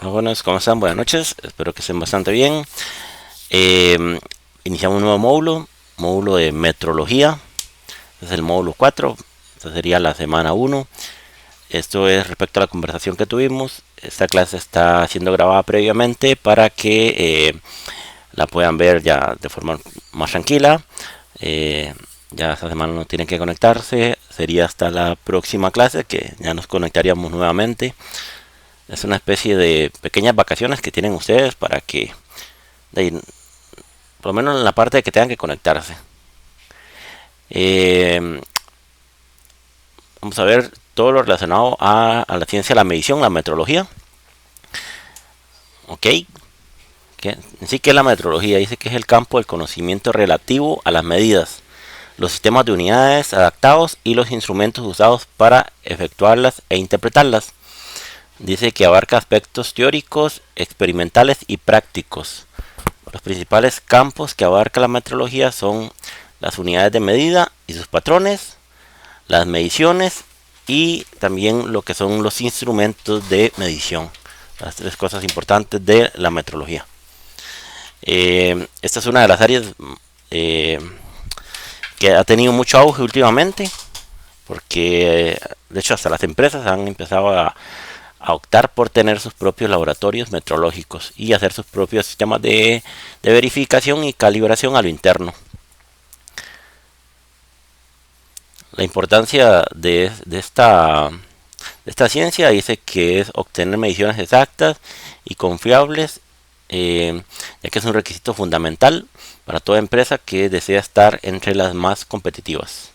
Hola, buenas, ¿cómo están? Buenas noches, espero que estén bastante bien. Eh, Iniciamos un nuevo módulo de metrología. Este es el módulo 4, esta sería la semana 1. Esto es respecto a la conversación que tuvimos. Esta clase está siendo grabada previamente para que la puedan ver ya de forma más tranquila. Ya esta semana no tienen que conectarse, sería hasta la próxima clase que ya nos conectaríamos nuevamente. Es una especie de pequeñas vacaciones que tienen ustedes para que, por lo menos en la parte de que tengan que conectarse. Eh, Vamos a ver todo lo relacionado a la ciencia de la medición, la metrología. Ok, sí que es la metrología, dice que es el campo del conocimiento relativo a las medidas, los sistemas de unidades adaptados y los instrumentos usados para efectuarlas e interpretarlas. Dice que abarca aspectos teóricos, experimentales y prácticos. Los principales campos que abarca la metrología son las unidades de medida y sus patrones, las mediciones y también lo que son los instrumentos de medición. Las tres cosas importantes de la metrología. Esta es una de las áreas eh, que ha tenido mucho auge últimamente, porque de hecho hasta las empresas han empezado a optar por tener sus propios laboratorios metrológicos y hacer sus propios sistemas de verificación y calibración a lo interno. La importancia de esta ciencia dice que es obtener mediciones exactas y confiables, ya que es un requisito fundamental para toda empresa que desea estar entre las más competitivas.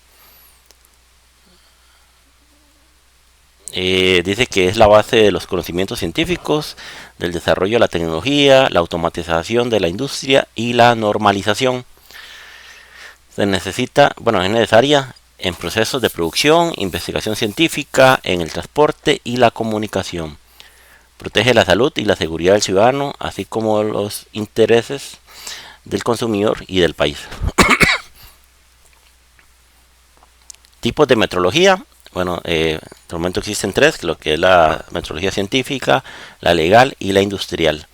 Dice que es la base de los conocimientos científicos, del desarrollo de la tecnología, la automatización de la industria y la normalización. Se necesita, bueno, es necesaria en procesos de producción, investigación científica, en el transporte y la comunicación. Protege la salud y la seguridad del ciudadano, así como los intereses del consumidor y del país. Tipos de metrología. Bueno, de momento existen tres, lo que es la metrología científica, la legal y la industrial.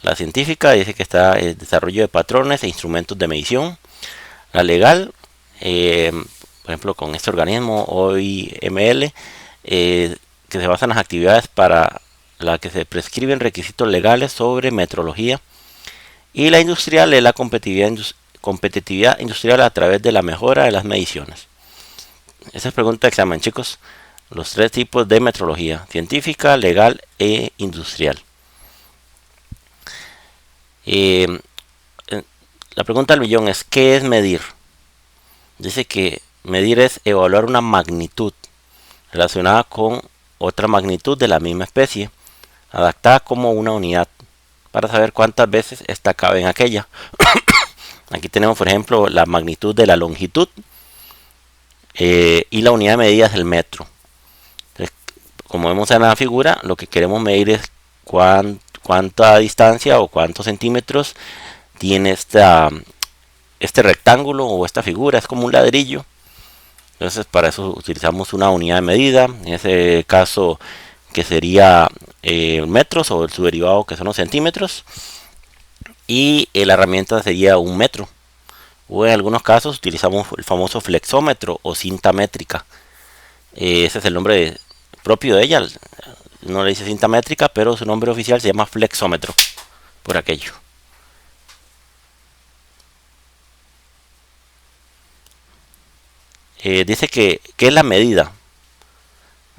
La científica dice que está el desarrollo de patrones e instrumentos de medición. La legal, por ejemplo, con este organismo OIML, que se basa en las actividades para las que se prescriben requisitos legales sobre metrología. Y la industrial es la competitividad industrial a través de la mejora de las mediciones. Esa es pregunta de examen, chicos. Los tres tipos de metrología: científica, legal e industrial. Eh, la pregunta del millón es: ¿qué es medir? Dice que medir es evaluar una magnitud relacionada con otra magnitud de la misma especie, adaptada como una unidad, para saber cuántas veces esta cabe en aquella. Aquí tenemos, por ejemplo, la magnitud de la longitud, y la unidad de medida es el metro. Entonces, como vemos en la figura, lo que queremos medir es cuánta distancia o cuántos centímetros tiene este rectángulo o esta figura. Es como un ladrillo. Entonces, para eso utilizamos una unidad de medida. En ese caso, que sería metros, o su derivado, que son los centímetros. Y la herramienta sería un metro. O en algunos casos utilizamos el famoso flexómetro o cinta métrica. Ese es el nombre propio de ella. No le dice cinta métrica, pero su nombre oficial se llama flexómetro, por aquello. Dice que es la medida.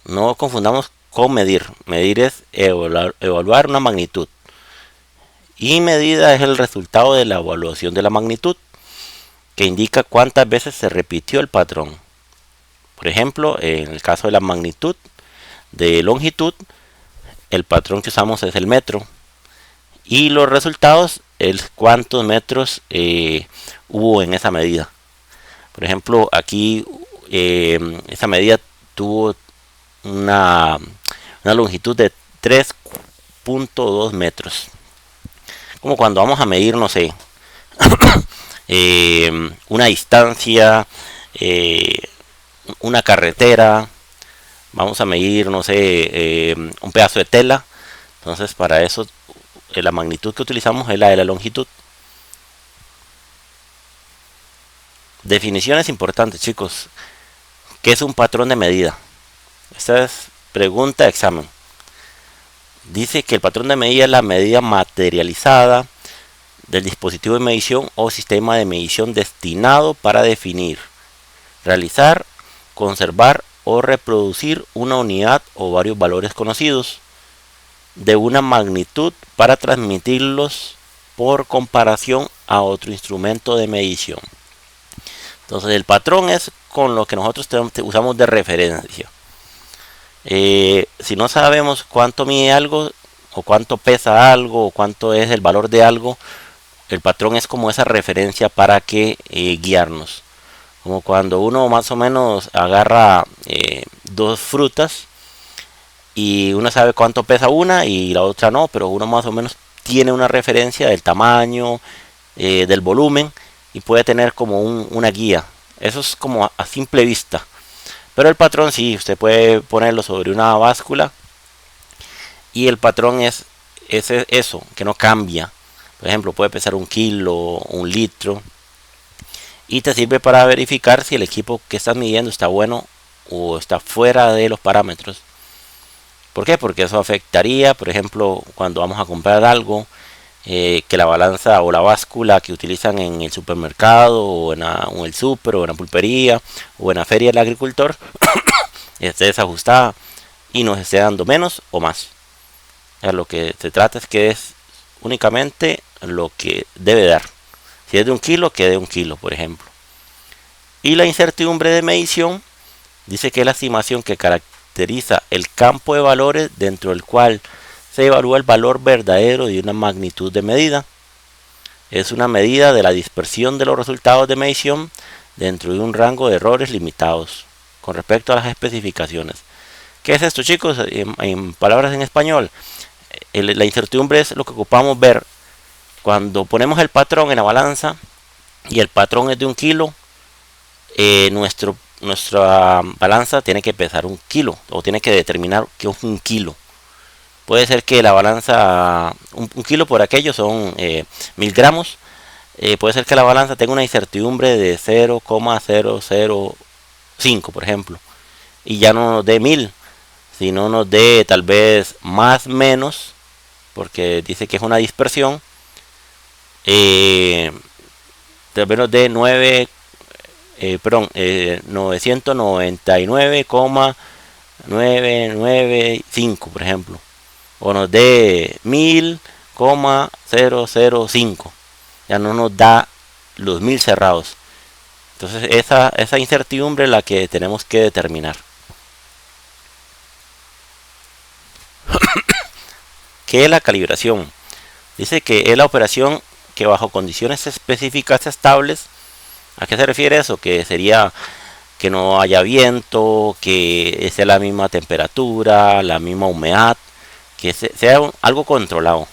No confundamos con medir. Medir es evaluar una magnitud. Y medida es el resultado de la evaluación de la magnitud, que indica cuántas veces se repitió el patrón. Por ejemplo, en el caso de la magnitud de longitud, el patrón que usamos es el metro. Y los resultados es cuántos metros hubo en esa medida. Por ejemplo, aquí esa medida tuvo una longitud de 3.2 metros. Como cuando vamos a medir, no sé, una distancia, una carretera, vamos a medir, no sé, un pedazo de tela. Entonces para eso la magnitud que utilizamos es la de la longitud. Definiciones importantes, chicos. ¿Qué es un patrón de medida? Esta es pregunta de examen. Dice que el patrón de medida es la medida materializada del dispositivo de medición o sistema de medición destinado para definir, realizar, conservar o reproducir una unidad o varios valores conocidos de una magnitud para transmitirlos por comparación a otro instrumento de medición. Entonces el patrón es con lo que nosotros usamos de referencia. Si no sabemos cuánto mide algo, o cuánto pesa algo, o cuánto es el valor de algo, el patrón es como esa referencia para que guiarnos. Como cuando uno más o menos agarra dos frutas y uno sabe cuánto pesa una y la otra no, pero uno más o menos tiene una referencia del tamaño, del volumen, y puede tener como una guía. Eso es como a simple vista. Pero el patrón sí, usted puede ponerlo sobre una báscula y el patrón es eso, que no cambia. Por ejemplo, puede pesar 1 kilo, 1 litro. Y te sirve para verificar si el equipo que estás midiendo está bueno o está fuera de los parámetros. ¿Por qué? Porque eso afectaría, por ejemplo, cuando vamos a comprar algo, que la balanza o la báscula que utilizan en el supermercado o en el super o en la pulpería o en la feria del agricultor esté desajustada y nos esté dando menos o más. Lo que se trata es que es únicamente lo que debe dar. Si es de 1 kilo, que de 1 kilo, por ejemplo. Y la incertidumbre de medición dice que es la estimación que caracteriza el campo de valores dentro del cual se evalúa el valor verdadero de una magnitud de medida. Es una medida de la dispersión de los resultados de medición dentro de un rango de errores limitados con respecto a las especificaciones. ¿Qué es esto, chicos? En palabras en español, la incertidumbre es lo que ocupamos ver cuando ponemos el patrón en la balanza y el patrón es de 1 kilo. Nuestra balanza tiene que pesar 1 kilo o tiene que determinar que es 1 kilo. Puede ser que la balanza, 1 kilo por aquello son 1000 gramos. Puede ser que la balanza tenga una incertidumbre de 0,005, por ejemplo. Y ya no nos dé 1000, sino nos dé tal vez más menos, porque dice que es una dispersión. Tal vez nos dé 999,995, por ejemplo. O nos dé 1000,005. Ya no nos da los 1000 cerrados. Entonces esa incertidumbre es la que tenemos que determinar. ¿Qué es la calibración? Dice que es la operación que bajo condiciones específicas estables. ¿A qué se refiere eso? Que sería que no haya viento, que esté la misma temperatura, la misma humedad, que sea algo controlado.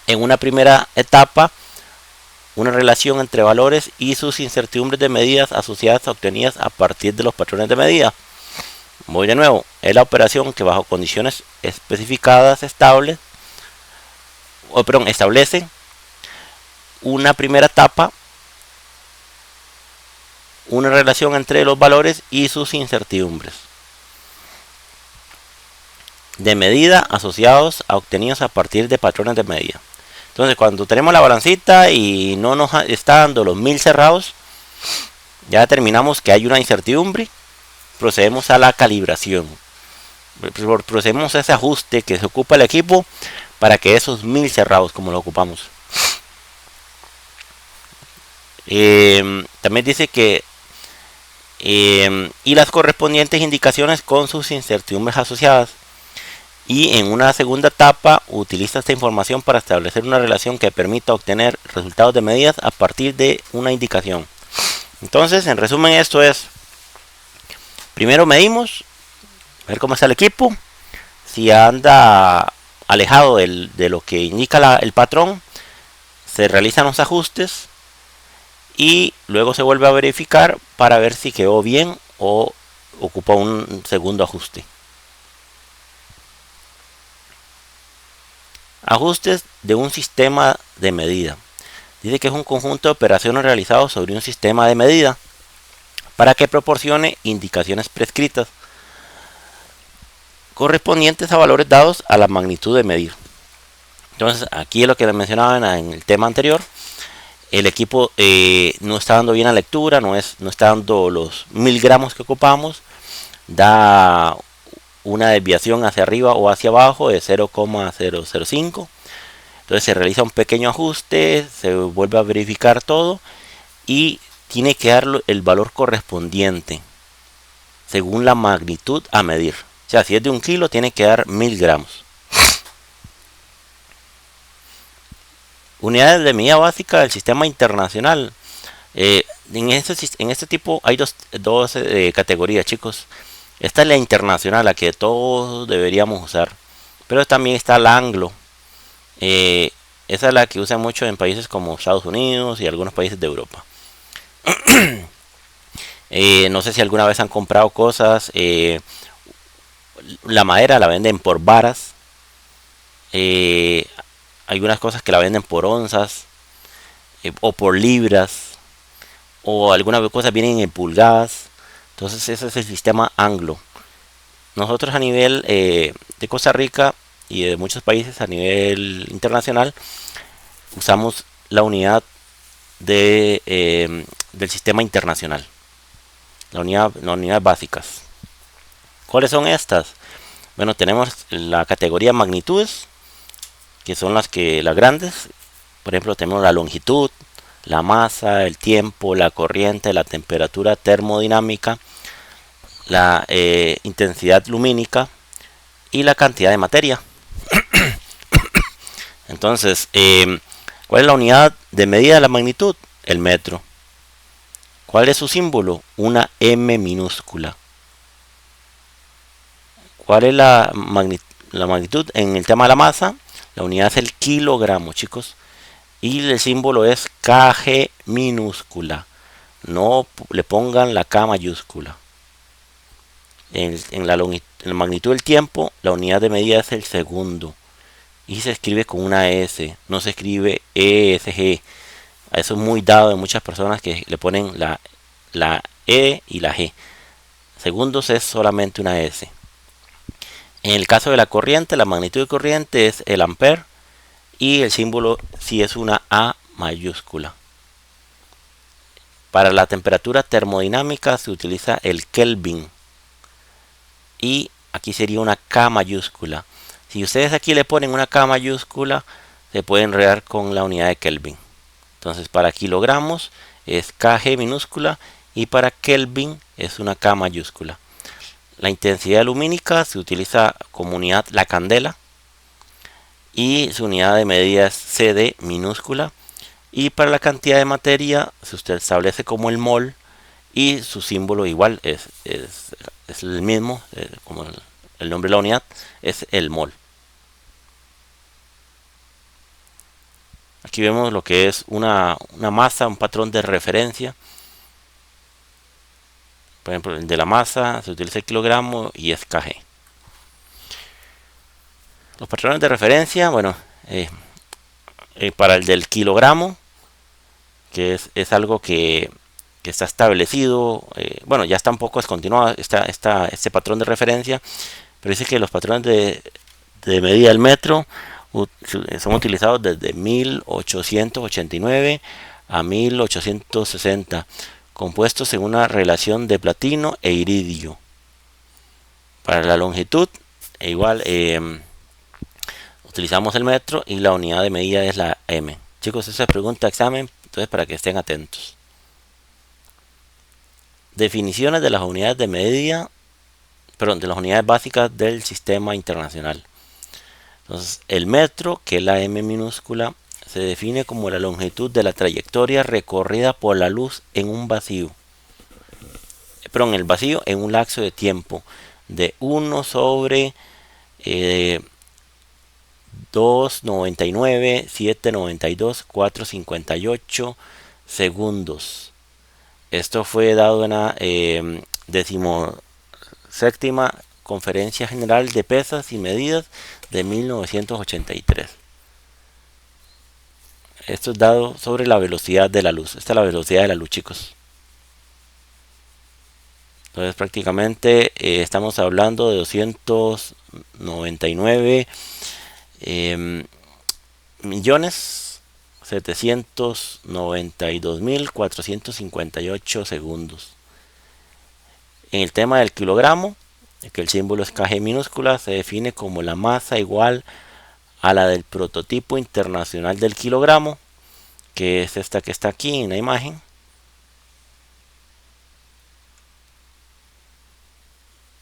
En una primera etapa, una relación entre valores y sus incertidumbres de medidas asociadas obtenidas a partir de los patrones de medida. Voy de nuevo, es la operación que bajo condiciones especificadas establece una primera etapa, una relación entre los valores y sus incertidumbres de medida asociados a obtenidos a partir de patrones de medida. Entonces, cuando tenemos la balancita y no nos está dando los 1000 cerrados, ya determinamos que hay una incertidumbre. Procedemos a la calibración. Procedemos a ese ajuste que se ocupa el equipo para que esos 1000 cerrados, como lo ocupamos. También dice que y las correspondientes indicaciones con sus incertidumbres asociadas. Y en una segunda etapa utiliza esta información para establecer una relación que permita obtener resultados de medidas a partir de una indicación. Entonces, en resumen, esto es: primero medimos, ver cómo está el equipo, si anda alejado de lo que indica el patrón, se realizan los ajustes y luego se vuelve a verificar para ver si quedó bien o ocupa un segundo ajuste. Ajustes de un sistema de medida. Dice que es un conjunto de operaciones realizados sobre un sistema de medida para que proporcione indicaciones prescritas correspondientes a valores dados a la magnitud de medir. Entonces, aquí es lo que les mencionaba en el tema anterior. El equipo no está dando bien la lectura, no está dando los 1000 gramos que ocupamos, da una desviación hacia arriba o hacia abajo de 0,005. Entonces se realiza un pequeño ajuste, se vuelve a verificar todo y tiene que dar el valor correspondiente según la magnitud a medir. O sea, si es de 1 kilo, tiene que dar 1000 gramos. Unidades de medida básica del sistema internacional. En este tipo hay dos categorías, chicos. Esta es la internacional, la que todos deberíamos usar. Pero también está la anglo. Esa es la que usan mucho en países como Estados Unidos y algunos países de Europa. No sé si alguna vez han comprado cosas. La madera la venden por varas. Algunas cosas que la venden por onzas o por libras. O algunas cosas vienen en pulgadas. Entonces ese es el sistema anglo. Nosotros a nivel de Costa Rica y de muchos países a nivel internacional usamos la unidad del sistema internacional, las unidades básicas. ¿Cuáles son estas? Bueno, tenemos la categoría magnitudes, que son las grandes. Por ejemplo, tenemos la longitud, la masa, el tiempo, la corriente, la temperatura termodinámica, la intensidad lumínica y la cantidad de materia. Entonces, ¿cuál es la unidad de medida de la magnitud? El metro. ¿Cuál es su símbolo? Una M minúscula. ¿Cuál es la magnitud en el tema de la masa? La unidad es el kilogramo, chicos. Y el símbolo es kg minúscula. No le pongan la K mayúscula. En la magnitud del tiempo, la unidad de medida es el segundo. Y se escribe con una S, no se escribe ESG. Eso es muy dado de muchas personas que le ponen la E y la G. Segundos es solamente una S. En el caso de la corriente, la magnitud de corriente es el ampere y el símbolo sí es una A mayúscula. Para la temperatura termodinámica se utiliza el Kelvin y aquí sería una K mayúscula. Si ustedes aquí le ponen una K mayúscula, se puede enredar con la unidad de Kelvin. Entonces para kilogramos es kg minúscula y para Kelvin es una K mayúscula. La intensidad lumínica se utiliza como unidad la candela y su unidad de medida es CD minúscula. Y para la cantidad de materia se establece como el mol y su símbolo igual es el mismo, como el nombre de la unidad es el mol. Aquí vemos lo que es una masa, un patrón de referencia. Por ejemplo, el de la masa se utiliza el kilogramo y es kg. Los patrones de referencia, bueno, para el del kilogramo, que es algo que está establecido, bueno, ya está un poco descontinuado este patrón de referencia, pero dice que los patrones de medida del metro son utilizados desde 1889 a 1860, compuestos en una relación de platino e iridio. Para la longitud, igual utilizamos el metro y la unidad de medida es la M. Chicos, esa es pregunta examen, entonces para que estén atentos. Definiciones de las unidades de medida, perdón, de las unidades básicas del sistema internacional. Entonces, el metro, que es la M minúscula, se define como la longitud de la trayectoria recorrida por la luz en un vacío. Perdón, el vacío en un lapso de tiempo de 1 sobre 2,99, 7,92, 4,58 segundos. Esto fue dado en la 17ª Conferencia General de Pesas y Medidas de 1983. Esto es dado sobre la velocidad de la luz. Esta es la velocidad de la luz, chicos. Entonces prácticamente estamos hablando de 299 millones 792.458 segundos. En el tema del kilogramo, que el símbolo es kg minúscula, se define como la masa igual a la del prototipo internacional del kilogramo, que es esta que está aquí en la imagen.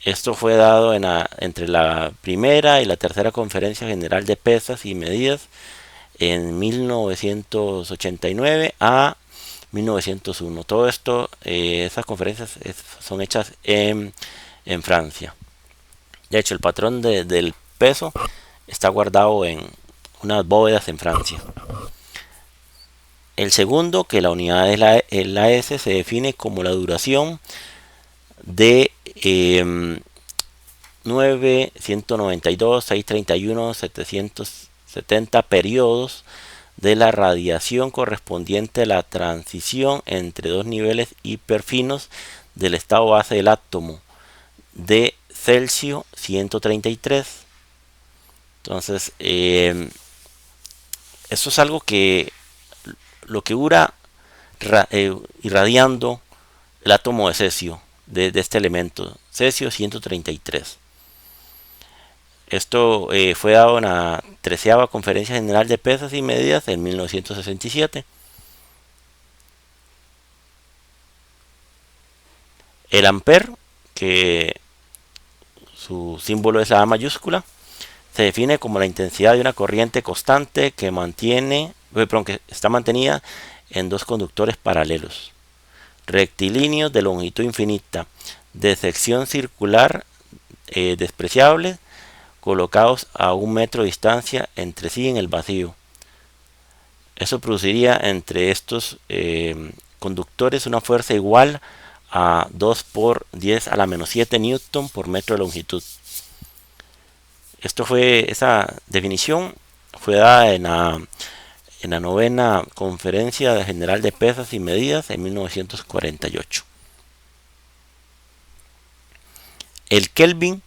Esto fue dado entre la primera y la tercera conferencia general de pesas y medidas en 1989 a 1901. Todo esto, esas conferencias son hechas en Francia. De hecho, el patrón del peso está guardado en unas bóvedas en Francia. El segundo, que la unidad es la S, se define como la duración de 9, 192, 631, 770 periodos de la radiación correspondiente a la transición entre dos niveles hiperfinos del estado base del átomo de Celsius 133. Entonces, eso es algo que lo que dura irradiando el átomo de cesio, de este elemento, cesio 133. Esto fue dado en la 13ª Conferencia General de Pesas y Medidas en 1967. El ampere, que su símbolo es la A mayúscula, se define como la intensidad de una corriente constante que está mantenida en dos conductores paralelos, rectilíneos de longitud infinita, de sección circular despreciable, colocados a 1 metro de distancia entre sí en el vacío. Eso produciría entre estos conductores una fuerza igual a 2 por 10 a la menos 7 newton por metro de longitud. Esa definición fue dada en la 9ª Conferencia General de Pesas y Medidas en 1948. El Kelvin,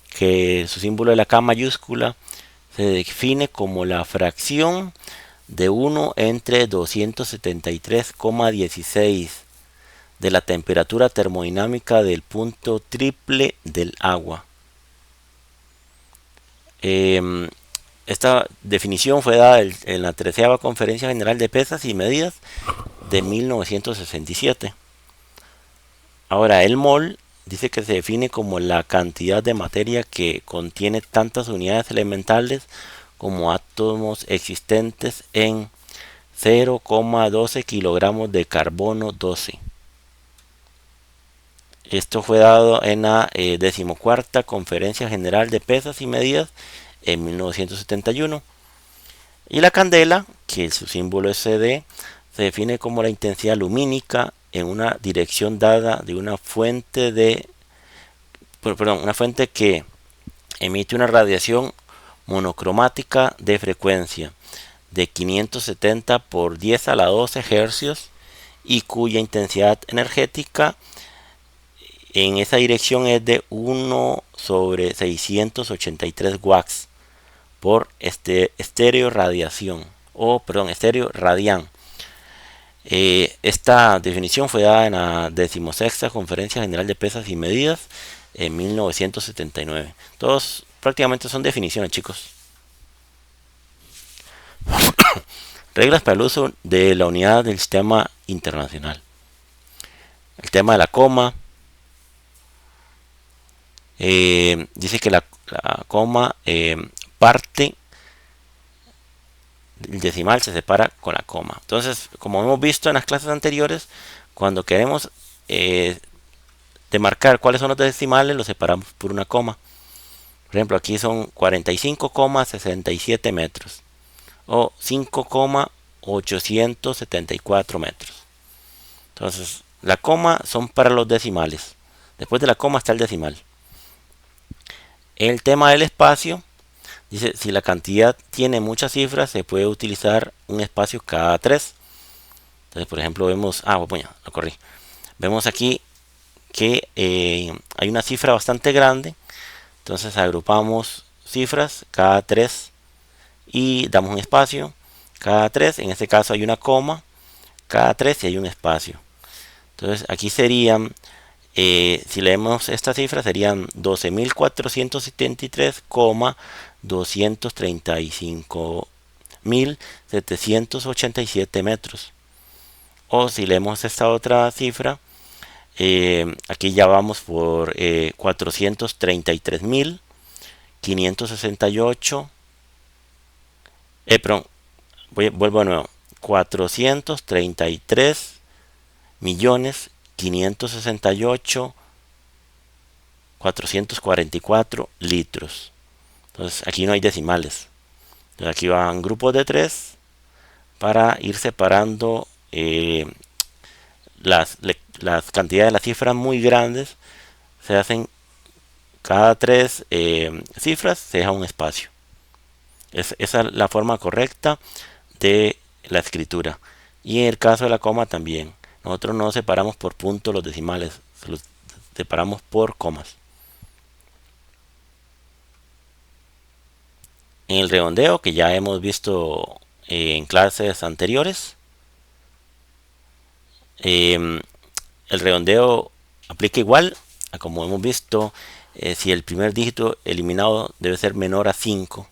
que su símbolo es la K mayúscula, se define como la fracción de 1 entre 273,16 de la temperatura termodinámica del punto triple del agua. Esta definición fue dada en la 13ª Conferencia General de Pesas y Medidas de 1967. Ahora, el mol dice que se define como la cantidad de materia que contiene tantas unidades elementales como átomos existentes en 0,12 kilogramos de carbono 12. Esto fue dado en la 14ª Conferencia General de Pesas y Medidas en 1971. Y la candela, que su símbolo es CD, se define como la intensidad lumínica en una dirección dada de una fuente que emite una radiación monocromática de frecuencia de 570 por 10 a la 12 Hz y cuya intensidad energética en esa dirección es de 1 sobre 683 watts por estéreo radian. Esta definición fue dada en la 16ª Conferencia General de Pesas y Medidas en 1979. Todos prácticamente son definiciones, chicos. Reglas para el uso de la unidad del sistema internacional. El tema de la coma. Dice que la coma parte el decimal se separa con la coma. Entonces, como hemos visto en las clases anteriores, cuando queremos demarcar cuáles son los decimales, los separamos por una coma. Por ejemplo, aquí son 45,67 metros o 5,874 metros. Entonces, la coma son para los decimales. Después de la coma está el decimal. El tema del espacio Dice, si la cantidad tiene muchas cifras, se puede utilizar un espacio cada 3. Entonces, por ejemplo, vemos, bueno, lo corrí. Vemos aquí que hay una cifra bastante grande. Entonces agrupamos cifras cada 3 y damos un espacio cada 3. En este caso hay una coma cada 3 y hay un espacio. Entonces aquí serían, si leemos esta cifra, serían 12.473,235.787 metros. O si leemos esta otra cifra, aquí ya vamos por 433.568. Perdón, vuelvo de nuevo. 433.568.444 litros. Entonces aquí no hay decimales. Entonces aquí van grupos de 3 para ir separando las cantidades de las cifras muy grandes. Se hacen cada 3 cifras, se deja un espacio. Esa es la forma correcta de la escritura. Y en el caso de la coma también. Nosotros no separamos por puntos los decimales, los separamos por comas. En el redondeo, que ya hemos visto en clases anteriores, el redondeo aplica igual a como hemos visto si el primer dígito eliminado debe ser menor a 5.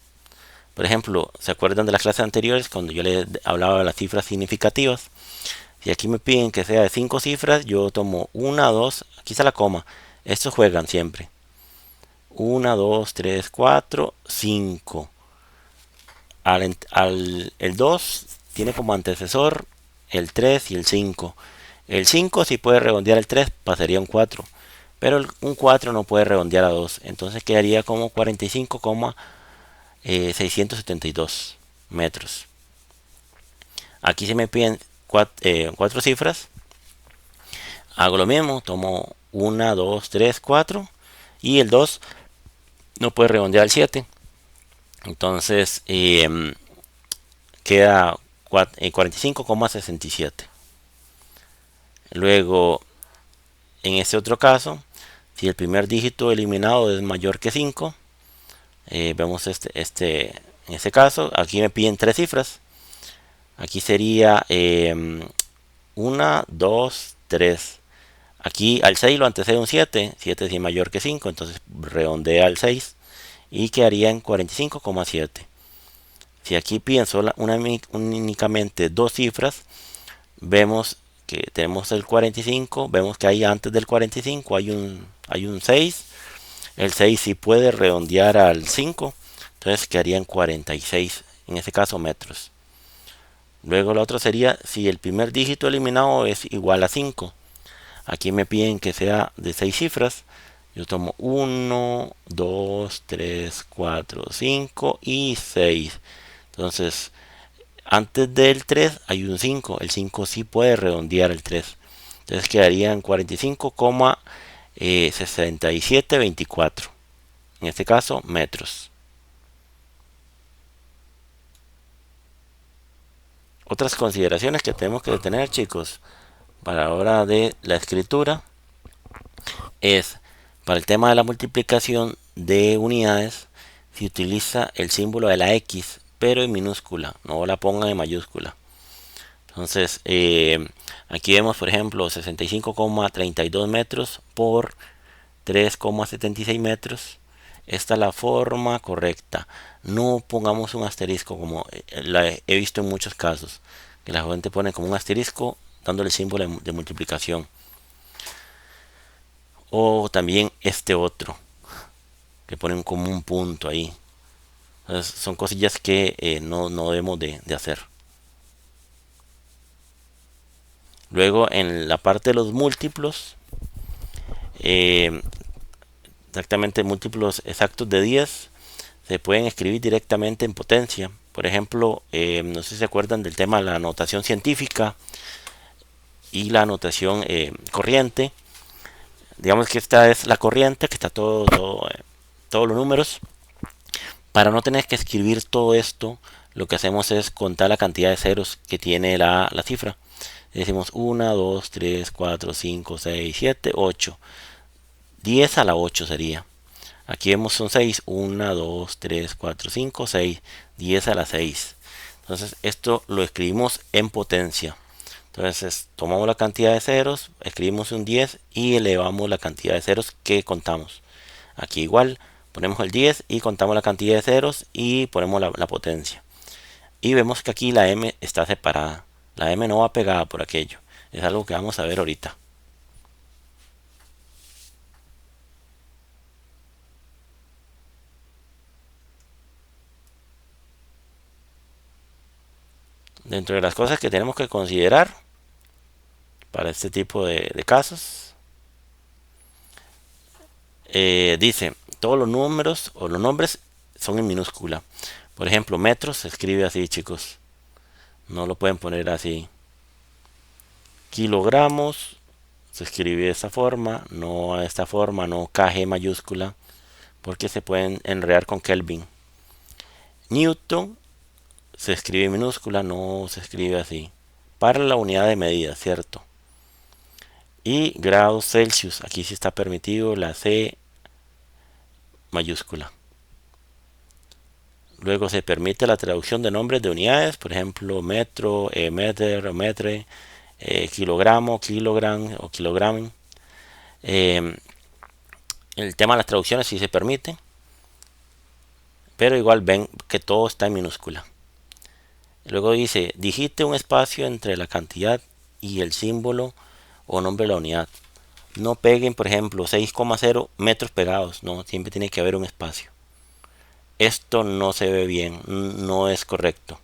Por ejemplo, ¿se acuerdan de las clases anteriores cuando yo les hablaba de las cifras significativas? Si aquí me piden que sea de 5 cifras, yo tomo 1, 2, aquí está la coma. Estos juegan siempre. 1, 2, 3, 4, 5. El 2 tiene como antecesor el 3 y el 5. El 5 si puede redondear el 3, pasaría un 4. Pero un 4 no puede redondear a 2. Entonces quedaría como 45,672 metros. Aquí se me piden 4 cifras. Hago lo mismo, tomo 1, 2, 3, 4. Y el 2 no puede redondear al 7. Entonces queda 45,67. Luego, en este otro caso, si el primer dígito eliminado es mayor que 5, vemos en este caso, aquí me piden 3 cifras. Aquí sería 1, 2, 3. Aquí al 6 lo antecede un 7. 7 es mayor que 5, entonces redondea al 6 y quedaría en 45,7. Si aquí piden únicamente 2 cifras, vemos que tenemos el 45. Vemos que ahí antes del 45 hay un 6. El 6 sí puede redondear al 5, entonces quedaría en 46, en este caso metros. Luego la otra sería si el primer dígito eliminado es igual a 5. Aquí me piden que sea de 6 cifras. Yo tomo 1, 2, 3, 4, 5 y 6. Entonces, antes del 3 hay un 5. El 5 sí puede redondear el 3. Entonces quedarían 45,6724. En este caso, metros. Otras consideraciones que tenemos que tener, chicos, para la hora de la escritura es, para el tema de la multiplicación de unidades, se utiliza el símbolo de la X, pero en minúscula, no la pongan en mayúscula. Entonces, aquí vemos, por ejemplo, 65,32 metros por 3,76 metros. Esta es la forma correcta. No pongamos un asterisco como la he visto en muchos casos, que la gente pone como un asterisco dándole el símbolo de multiplicación. O también este otro, que ponen como un punto ahí. Entonces, son cosillas que no debemos de hacer. Luego en la parte de los múltiplos, exactamente múltiplos exactos de 10 se pueden escribir directamente en potencia. Por ejemplo, no sé si se acuerdan del tema de la notación científica y la notación corriente. Digamos que esta es la corriente, que está todos los números. Para no tener que escribir todo esto, lo que hacemos es contar la cantidad de ceros que tiene la cifra. Decimos 1, 2, 3, 4, 5, 6, 7, 8. 10 a la 8 sería. Aquí vemos son 6. 1, 2, 3, 4, 5, 6. 10 a la 6. Entonces esto lo escribimos en potencia. Entonces tomamos la cantidad de ceros, escribimos un 10 y elevamos la cantidad de ceros que contamos. Aquí igual ponemos el 10 y contamos la cantidad de ceros y ponemos la potencia. Y vemos que aquí la M está separada. La M no va pegada por aquello. Es algo que vamos a ver ahorita. Dentro de las cosas que tenemos que considerar para este tipo de casos, dice, todos los números o los nombres son en minúscula. Por ejemplo, metros se escribe así, chicos. No lo pueden poner así. Kilogramos se escribe de esta forma, no a esta forma, no KG mayúscula, porque se pueden enredar con Kelvin. Newton se escribe en minúscula, no se escribe así. Para la unidad de medida, ¿cierto? Y grados Celsius, aquí sí está permitido la C mayúscula. Luego se permite la traducción de nombres de unidades, por ejemplo, metro, meter, metre, kilogramo, kilogram o kilogram. El tema de las traducciones sí se permite, pero igual ven que todo está en minúscula. Luego dice, digite un espacio entre la cantidad y el símbolo o nombre de la unidad. No peguen, por ejemplo, 6,0 metros pegados. No, siempre tiene que haber un espacio. Esto no se ve bien, no es correcto.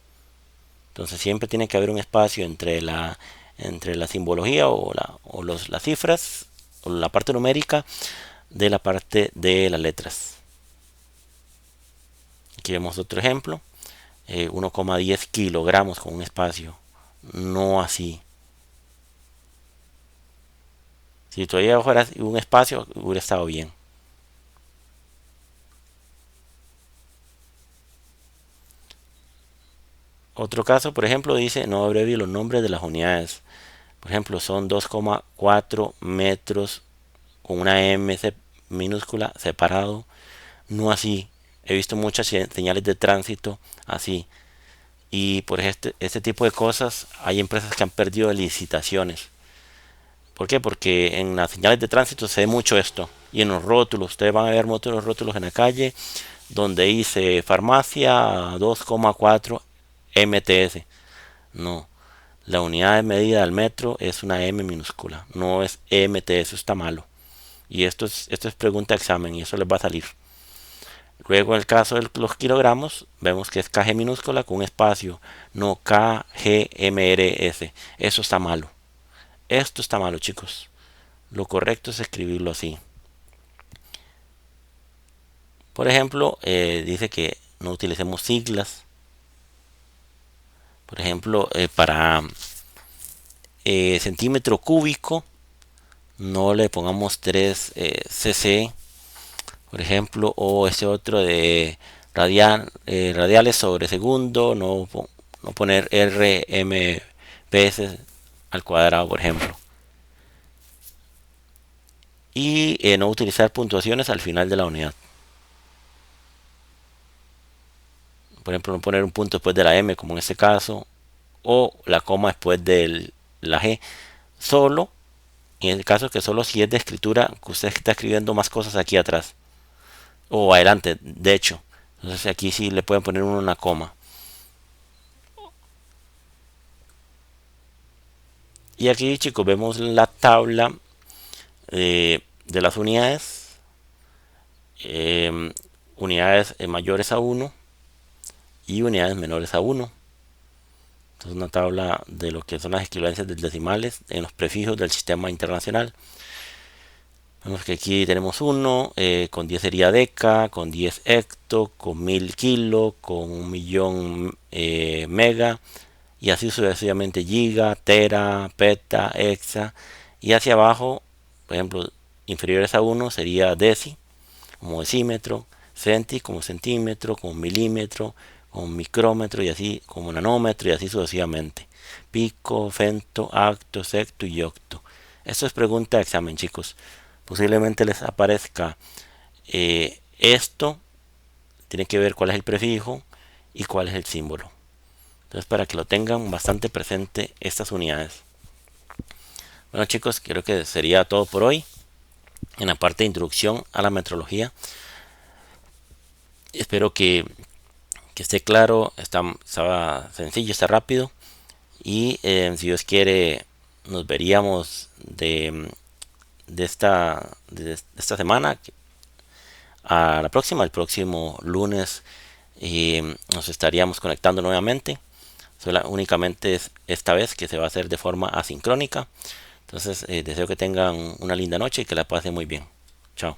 Entonces siempre tiene que haber un espacio entre la simbología las cifras o la parte numérica de la parte de las letras. Aquí vemos otro ejemplo. 1,10 kilogramos con un espacio. No así. Si todavía fuera un espacio, hubiera estado bien. Otro caso, por ejemplo, dice no abrevie los nombres de las unidades. Por ejemplo, son 2,4 metros con una M minúscula separado. No así. He visto muchas señales de tránsito así. Y por este tipo de cosas hay empresas que han perdido licitaciones. ¿Por qué? Porque en las señales de tránsito se ve mucho esto. Y en los rótulos, ustedes van a ver muchos rótulos en la calle donde dice farmacia 2,4 MTS. No, la unidad de medida del metro es una M minúscula, no es MTS, eso está malo. Y esto es pregunta de examen y eso les va a salir. Luego en el caso de los kilogramos, vemos que es KG minúscula con un espacio, no KGMRS. Eso está malo. Esto está malo, chicos. Lo correcto es escribirlo así. Por ejemplo, dice que no utilicemos siglas. Por ejemplo, para centímetro cúbico, no le pongamos 3 cc, por ejemplo, o ese otro de radiales sobre segundo, no poner rmps al cuadrado, por ejemplo. Y no utilizar puntuaciones al final de la unidad. Por ejemplo, no poner un punto después de la M, como en este caso, o la coma después de la G. Solo, en el caso que solo si es de escritura, que usted está escribiendo más cosas aquí atrás. O adelante, de hecho. Entonces aquí sí le pueden poner una coma. Y aquí, chicos, vemos la tabla de las unidades. Unidades mayores a 1 y unidades menores a 1. Entonces una tabla de lo que son las equivalencias de decimales en los prefijos del sistema internacional. Vemos que aquí tenemos 1, con 10 sería deca, con 10 hecto, con 1000 kilo, con 1.000.000 mega, y así sucesivamente giga, tera, peta, hexa, y hacia abajo, por ejemplo, inferiores a 1 sería deci, como decímetro, centi como centímetro, como milímetro, como micrómetro y así, como nanómetro y así sucesivamente. Pico, femto, acto, secto y octo. Esto es pregunta de examen, chicos. Posiblemente les aparezca esto. Tiene que ver cuál es el prefijo y cuál es el símbolo. Entonces, para que lo tengan bastante presente estas unidades. Bueno, chicos, creo que sería todo por hoy en la parte de introducción a la metrología. Espero que esté claro, estaba sencillo, está rápido. Y si Dios quiere, nos veríamos de esta semana a la próxima, el próximo lunes. Y nos estaríamos conectando nuevamente. Únicamente es esta vez que se va a hacer de forma asincrónica. Entonces deseo que tengan una linda noche y que la pasen muy bien. Chao.